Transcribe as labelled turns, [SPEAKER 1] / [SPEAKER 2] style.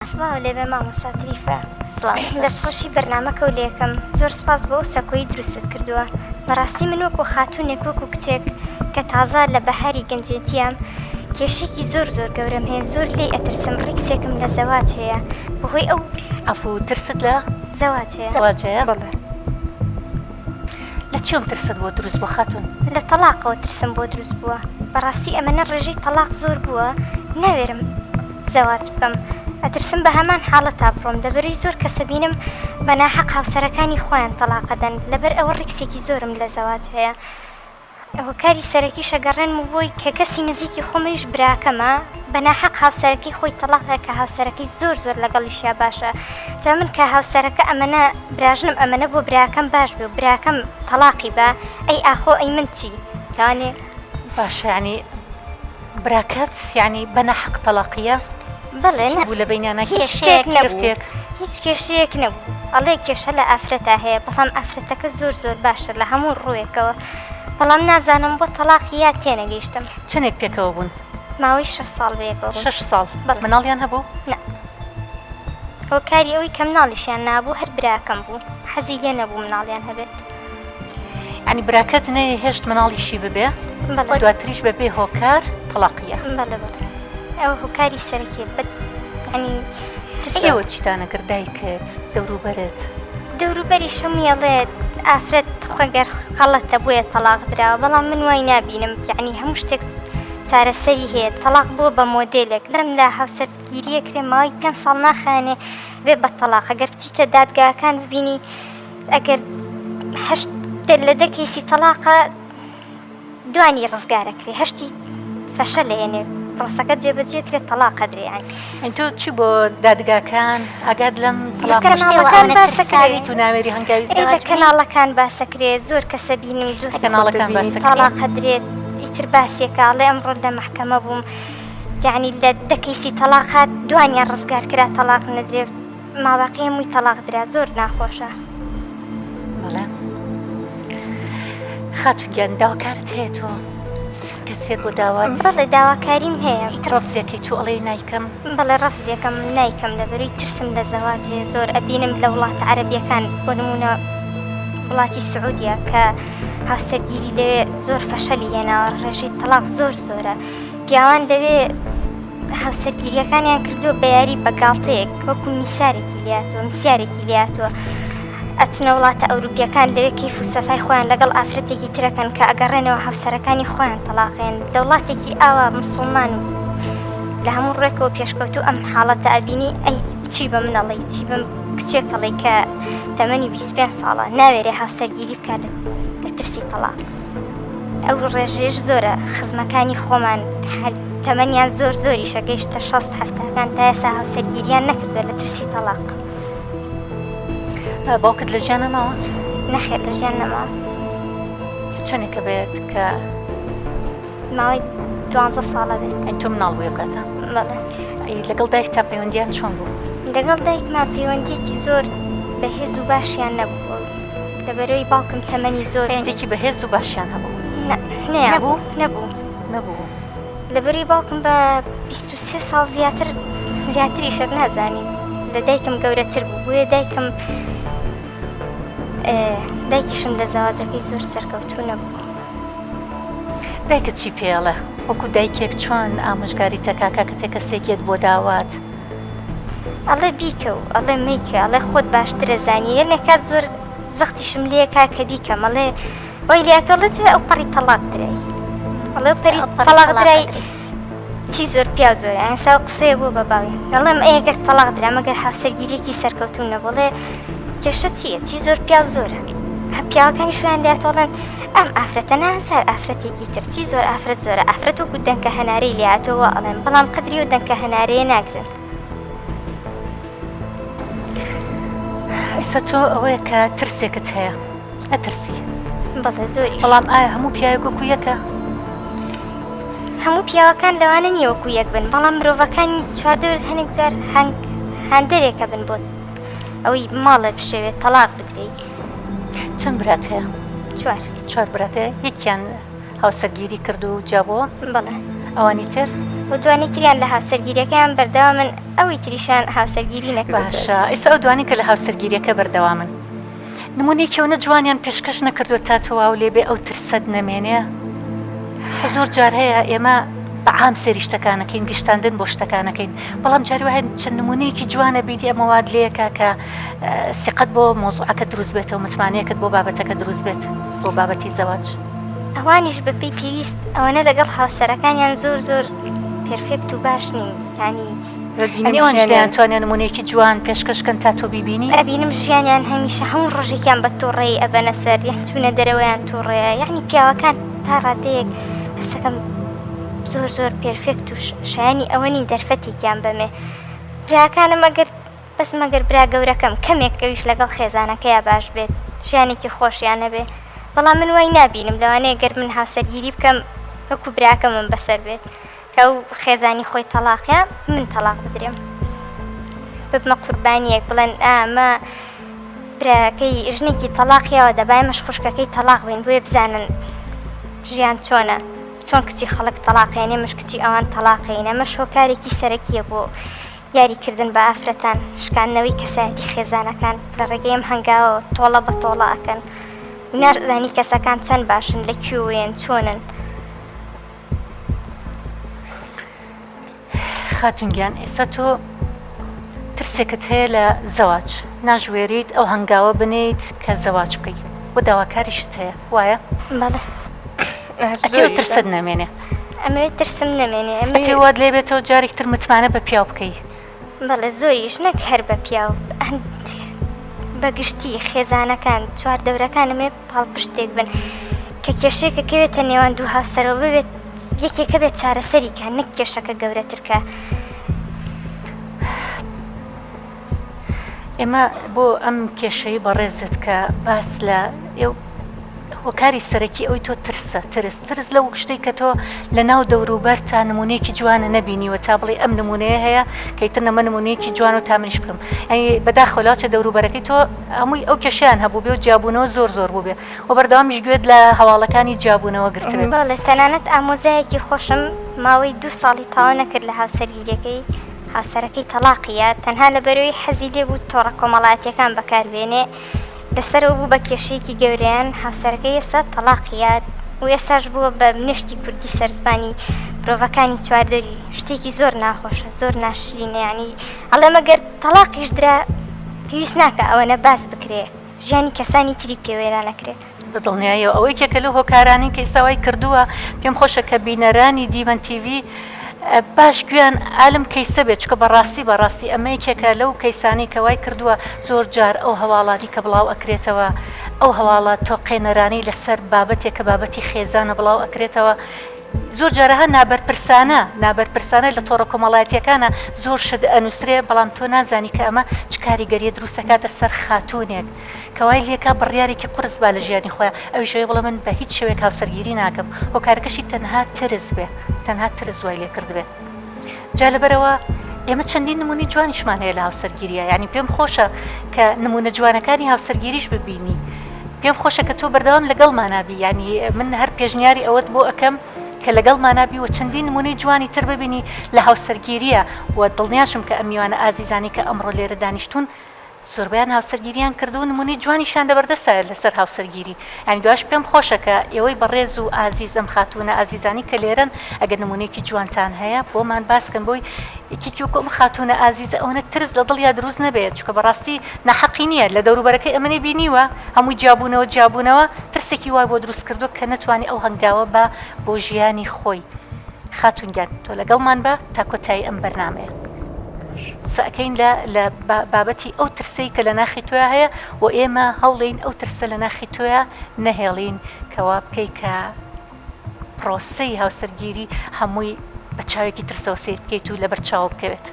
[SPEAKER 1] سڵاو لێبێ مامۆستا تریفە. دەستخۆشی بەرنامەکە و لێکم زۆر سپاس بۆ ئەو سەکۆی دروستت کردووە. بەڕاستی من وەکو خاتوونێک وەکو کچێک کە تازە لە بەهاری گەنجێتیام کێشێکی زۆر گەورەم هەیە، زۆر لێی ئەترسم ڕیکسێکم لە زەواج هەیە بەهۆی ئەو
[SPEAKER 2] ئەفو ترست لە
[SPEAKER 1] زەواج هەیە.
[SPEAKER 2] زەواجەیە؟ بەڵێ. لە چێوە ترست بۆ دروست بۆ خاتون؟
[SPEAKER 1] لە تەلاقەوە ترسم بۆ دروست بووە. بەڕاستی ئەمەنە ڕێژەی تەلاق زۆر بووە، ناوێرم زەواج بکەم. ئەترسم بە هەمان حاڵەتا بڕۆم، دەبەری زۆر کەسە بینم بەناحەق هاوسەرەکانی خۆیان تەلاقەدەن، لەبەر ئەوە ڕیکسێکی زۆرم لە زەواج هەیە. ئەوە کاری سەرەکی شەگەڕێن بووی کە کەسی نزیکی خۆمەیش براکەمە بەناحەق هاوسەرەکەی خۆی تەلاقە کە هاوسەرەکەی زۆر لەگەڵیشیا باشە. جا من کە هاوسەرەکە ئەمەنە براژنم ئەمەنە بۆ براکەم باش بێ و براکەم تەلاقی بە ئەی ئاخۆ ئەی من چی دانێ
[SPEAKER 2] باشە، ینی براکەت ینی بەناحەق تەلاقیە؟
[SPEAKER 1] بەڵێ
[SPEAKER 2] بوو لە بەینانە
[SPEAKER 1] هیچ شتێک نەبوو، هیچ کێشەیەک نەبوو. ئەڵێ کێشە لە ئافرەتە هەیە، بەڵام ئافرەتەکە زۆر باشە لە هەموو ڕوویەکەوە، بەڵام نازانم بۆ تەلاقی یا تێنەگەیشتم.
[SPEAKER 2] چنێک پێکەوە بوون؟
[SPEAKER 1] ماوەی 6 ساڵ بەیەکەوە.
[SPEAKER 2] 6 ساڵ؟ مناڵیان هەبوو؟
[SPEAKER 1] نە، ئەو کاری ئەوەی کە مناڵیشیان نابوو هەر براکەم بوو، حەزی لێ نەبوو مناڵیان هەبێت.
[SPEAKER 2] ینی براکەت نەهێشت مناڵیشی ببێ؟
[SPEAKER 1] بەڵێ.
[SPEAKER 2] دواتریش بەبێ هۆکار تەلاقیە؟
[SPEAKER 1] بەڵێ. ئەو هۆکاری سەرەکی ینی
[SPEAKER 2] ترسەوە چیتانە کرد دایکت دەوروبەرت؟
[SPEAKER 1] دەوروبەری شەمی ئەڵێت ئافرەت خۆگەر خەڵەتە بۆیە تەلاق دراوە، بەڵام من وای نابینم، یعنی هەموو شتێک چارەسەری هەیە. تەلاق بووە بە مۆدێلێک، لەم لە هاوسەرگیریە کرێ ماوەی 5 ساڵ ناخانێ بێ بە تەلاق. ئەگەر بچیتە دادگاکان ببینی ئەگەر 8 لە 10 کەیسی تەلاقە دوانی ڕزگارەکرێ، 8 فەشە لێنێ پرۆسەکە جێبەجێ کرێت تەلاقە درێیان.
[SPEAKER 2] تۆ چی بۆ دادگاکان ئاگاد لەم
[SPEAKER 1] کەناڵەکان باسەکراوی
[SPEAKER 2] تو ناوێری هەنگاوی
[SPEAKER 1] کەناڵەکان باسەکرێت، زۆر کەسە بینیم
[SPEAKER 2] کەناڵەکان
[SPEAKER 1] تەلاقە درێت ئیتر باسیێکە ئەڵێ ئەمڕۆ لە مەحکەمە بووم، یعنی لە 10 کەیسی تەلاقات دوانیان ڕزگار کرا تەلاق نەدرێت، ماباقی هەمووی تەلاق درا. زۆر ناخۆشە.
[SPEAKER 2] بەڵێ. خاتوگیان داواکارت هەیە تۆ؟ کەسێک بۆ داوات؟
[SPEAKER 1] بەڵێ داواکاریم هەیە.
[SPEAKER 2] ڕەفزێکی تو ئەڵێ نایکەم؟
[SPEAKER 1] بەڵێ ڕەفزێکم نایکەم لەبەری ترسم لە زەواج هەیە. زۆر ئەبینم لە وڵاتە عەرەبیەکان بۆ نمونە وڵاتی سعودیە کە هاوسەرگیری لەوێ زۆر فەشەلی هێناوە، ڕێژەی تەلاق زۆرە. پیاوان لەوێ هاوسەرگیریەکانیان کردووە بە یاری بەگاڵتەیەک، وەکو میسارێکی لاتوە، مسیارێکی لاتوە. ئەچنە وڵاتە ئەوروپیەکان لەوێ کەیف و سەفای خۆیان لەگەڵ ئافرەتێکی ترەکەن کە ئەگەڕێنەوە هاوسەرەکانی خۆیان تەلاقێن. لە وڵاتێکی ئاوا موسڵمان و لە هەموو ڕێکەوە پێشکەوتو ئەم حاڵەتە ئەبینی ئەی چی بە منەڵی، چی بم کچێکەڵی کە تەمەنی 25 ساڵە ناوێرێ هاوسەرگیری بکات لە ترسی تەلاق. ئەو ڕێژێش زۆرە، خزمەکانی خۆمان تەمەنیان زۆریشە، گەیشتە 60-70 تا ئێستا هاوسەرگیریان نەکردووە لە ترسی تەلاق.
[SPEAKER 2] باوکت لە ژیان نەماوە؟
[SPEAKER 1] نەخێر لە ژیان نەماوە.
[SPEAKER 2] چەندێکە بێت کە
[SPEAKER 1] ماوەی 12 ساڵە بێت.
[SPEAKER 2] تۆ مناڵ بوویە کاتە؟
[SPEAKER 1] بەڵێ.
[SPEAKER 2] لەگەڵ دایک تا پەیوەندیان چۆن بوو؟
[SPEAKER 1] لەگەڵ دایکما پەیوەندیێکی زۆر بەهێز و باشیان نەبوو، لەبەرەوەی باوکم تەمەنی زۆر.
[SPEAKER 2] پەیوەندێکی بەهێز و باشیان هەبوو؟ نەبوو.
[SPEAKER 1] لەبەرەوەی باوکم بە 23 ساڵ زیاتریشە نازانی، لە دایکم گەورەتر بوو، بۆیە دایکیشم لە زەواجەکەی زۆر سەرکەوتوو نەبوو.
[SPEAKER 2] دایکت چی پێڵە؟ وەکو دایکێک چۆن ئامۆژگاری تەکاکە کە کەسێکێت بۆ داوات؟
[SPEAKER 1] ئەڵێ بیکە و ئەڵێ میکە، ئەڵێ خۆت باشترە زانی. یەنێکات زۆر زەختیشم لێ کاکە بیکەم، ئەڵێ وای لاتۆڵەت ئەو پەڕی تەلاق درایی، ئەڵێ پەری تەلاق درایی چی زۆر پیا زۆرە. ئەسا قسەیە بۆ بە باوێن، ئەڵێم ئەگەر تەلاق درا مەگەر هاوسەرگیریەکی سەرکەوتوو نەبڵێ کێشە چییە؟ چی زۆر پیا زۆرە. پیاوەکانی شویان لاتۆڵن ئەم ئافرەتە نازار ئافرەتێکی تر، چی زۆر ئافرەت زۆرە، ئافرەت وەکو دەنکە هەنارەی لاتەوە ئەڵێن، بەڵام قدری و دەنکە هەنارەیە ناگرن.
[SPEAKER 2] ئێستا تۆ ئەوەیە کە ترسێکت هەیە، ئەترسی؟
[SPEAKER 1] بەڵێ زۆری.
[SPEAKER 2] بەڵام ئایا هەموو پیاوێک وەکو یەکە؟
[SPEAKER 1] هەموو پیاوەکان لەوانە نییە وەکو یەک بن، بەڵام مرۆڤەکانی چواردەوێت هەنێک جار هەندێرێکە بن بۆ ئەوەی ماڵە بشەوێت تەلاق بدرێت.
[SPEAKER 2] چەند برات هەیە؟
[SPEAKER 1] 4
[SPEAKER 2] برات هەیە. یەکیان هاوسەرگیری کرد و جابەوە؟
[SPEAKER 1] بەڵێ.
[SPEAKER 2] ئەوانی تر؟
[SPEAKER 1] و دوانی تریان لە هاوسەرگیریەکەیان بەردەوا من ئەوی تریشان هاوسەرگیری نەکرد.
[SPEAKER 2] باشە ئێستا ئەو دوانی کە لە هاوسەرگیریەکە بەردەوا من نمونێکیەوە جوانیان پێشکەش نەکردوە تا تەواو لێبێ ئەو ترسەت نەمێنێ. زۆر جار هەیە ئێمە بەعام سێری شتەکانەکەین گشتاندن بۆ شتەکانەکەین، بەڵام جاری وایە چەند نمونەیەکی جوانە بیری ئەمەواد لەیەکە کە سقت بۆ مۆزوعەکە دروست بێتەوە متمانەیەکت بۆ بابەتەکە دروست بێت بۆ بابەتی زەواج.
[SPEAKER 1] ئەوانیش بەپی پێویست ئەوەنە لەگەڵ هاوسەرەکانیان زۆر پێرفێکت و باش نین، ینی
[SPEAKER 2] ئەوانیان توانێت نمونەیەکی جوان پێشکەشکەن تا تۆ بیبینی.
[SPEAKER 1] ئەبینم ژیانیان هەمیشە هەموو ڕۆژێکیان بە تووڕێی ئەبەنە سەر یان چوونە دەرەوەیان تووڕەیە، یعنی پیاوەکان تا ڕادەیەک هەستەکەم زۆر پێرفێکت و شایانی ئەوەنی دەرفەتێکیان بەمێ. براکانم مەگەر برا گەورەکەم کەمێک ئەویش لەگەڵ خێزانەکەیە باش بێت ژیانێکی خۆشیان نەبێ، بەڵام من وای نابینم لەوانەیە گەر من هاوسەرگیری بکەم وەکو براکە من بەسەر بێت کە ئەو خێزانی خۆی تەلاقیان من تەلاق بدرێم، ببمە قوربانیەک بڵێن ئامە براکەی ژنێکی تەلاقیەوە دەبای مەش خوشکەکەی تەلاق بین بۆیە بزانن ژیان چۆنە، چۆن کچی خەڵک تەلاقێنێ مش کچی ئەوان تەلاقینە. مەش هۆکارێکی سەرەکیە بۆ یاریکردن بە ئافرەتان، شکاندنەوەی کەسایەتی خێزانەکان لە ڕێگەی ئەم هەنگاوە تۆڵە بە تۆڵە ئەکەن، نازانی کەسەکان چەند باشن لەکوێن چۆنن.
[SPEAKER 2] خاتونگیان ئێستا تۆ ترسێکت هەیە لە زەواج، ناژوێریت ئەو هەنگاوە بنیت کە زەواج بکەیت بۆ داواکاریشت هەیە وایە؟
[SPEAKER 1] بەڵێ.
[SPEAKER 2] ئەتێ ترست نامێنێ؟
[SPEAKER 1] ئەمەوێت ترسم نامێنێ،
[SPEAKER 2] ئەتێ واد لێبێتەوە جارێکتر متمانە بە پیاو بکەی؟
[SPEAKER 1] بەڵێ زۆریش نەک هەر بە پیاو، بەگشتی خێزانەکان چوار دەورەکانمێ پاڵپشتێک بن کە کێشەیەکە کەوێتە نێوان دوو هاوسەرەوە ببێت یەکێکە بێت چارەسەریکە نەک کێشەکە گەورەترکە.
[SPEAKER 2] ئێمە بۆ ئەم کێشەی بەڕێزت کە باس لە هۆکاری سەرەکی ئەوی تۆ ترس لەو شتەی کە تۆ لە ناو دەوروبەر تا نمونەیەکی جوانە نەبینیوە تا بڵێ ئەم نمونەیە هەیە کەیتر نەمە نمونەیەکی جوان و تا منیش بکەم، ئەنی بەداخەولاچە دەوروبەرەکەی تۆ هەمووی ئەو کێشیان هەبوو بێ و جیابوونەوە زۆر بوو بێ و بەردەوامیش گوێت لە هەواڵەکانی جیابوونەوە گرتبێت.
[SPEAKER 1] بەڵێ تەنانەت ئامۆزایەکی خۆشم ماوەی 2 ساڵی تاوا نەکرد لە هاوسەرگیریەکەی هاوسەرەکەی تەلاقیە تەنها لەبەرەوەی حەزی لێ بوو تۆڕە کۆمەڵایەتیەکان بەکاربێنێ لەسەرەوە بوو بە کێشەیەکی گەورەیان هاوسەرەکەی ئێستا تەلاقیات و ئێساش بووە بە منشتی کوردی سەرزبانی مرۆڤەکانی چواردەری شتێکی زۆر ناخۆشە زۆر ناشرینە، ینی ئەڵێ مەگەر تەلاقیش درا پێویست ناکە ئەوەنە باس بکرێ ژیانی کەسانی تری پێوێرا نەکرێت.
[SPEAKER 2] بەدڵنیاییەوە ئەوەی کێکە لە هۆکارانی کە ئێستاوای کردووە پێم خۆشە کە بینەرانی دیمەن تیڤ باش گویان ئالم کەیسە بێت چکە بەڕاستی ئەمە یەکێکە لەو کەیسانی کەوای کردووە زۆر جار ئەو هەواڵاتی کە بڵاو ئەکرێتەوە ئەو هەواڵات تۆ قێنەرانی لەسەر بابەتێک کە بابەتی خێزانە بڵاو ئەکرێتەوە زۆر جارەها نابەرپرسانە لە تۆڕە کۆمەڵایەتیەکانە زۆر شت ئەنووسرێ، بەڵام تۆ نازانی کە ئەمە چ کاریگەریە دروستەکاتە سەر خاتوونێک کەوای لێکا بڕیارێکی قرس با لە ژیانی خۆیان ئەوی شوێ بڵە من بە هیچ شێوێک هاوسەرگیری ناکەم هۆکارەکەشی تەنها ترس وای لێ کرد بێ. جا لەبەرەوە ئێمە چەندین نمونی جوانیشمان هەیە لە هاوسەرگیریە، ینی پێم خۆشە کە نمونە جوانەکانی هاوسەرگیریش ببینی، پێم خۆشە کە تۆ بەردەوام لەگەڵمان نابی، ینی من هەر پێشنیاری ئەوەت بۆ ئەەکەم کە لەگەڵمان نابی و چەندین نمونەی جوانی تر ببینی لە هاوسەرگیریە و دڵنیاشم کە ئەم میوانە ئازیزانی کە ئەمڕۆ لێرە دانیشتون زۆربیان هاوسەرگیریان کردو و نمونەی جوانیشان دەبەردەسە لەسەر هاوسەرگیری، ینی دوایش پێم خۆشە کە ئێوەی بەڕێز و ئازیز ئەم خاتونە ئازیزانی کە لێرن ئەگەر نمونەیەکی جوانتان هەیە بۆمان باسکەن بۆی یەکێکی وەکو ئەم خاتونە ئازیزە ئەوەنە ترس لە دڵیا دروست نەبێت، چکە بەڕاستی ناحەقی نییە لە دەوروبەرەکەی ئەمەی بینیوە هەمووی جیابوونەوە ترسێکی وای بۆ دروست کردو کە نەتوانی ئەو هەنگاوە بۆ ژیانی خۆی. خاتونگیان تۆ لەگەڵمان بە تا کۆتایی ئەم بەرنامەیە سەکەین لە بابەتی ئەو ترسەی کە لە ناخی تۆە هەیە و ئێمە هەوڵین ئەو ترسە لە ناخی تۆە نەهێڵین کەوا بکەی کە پرۆسەی هاوسەرگیری هەمووی بە چاوێکی ترسەوە سیر بکەیت و لەبەر چاو بکەوێت.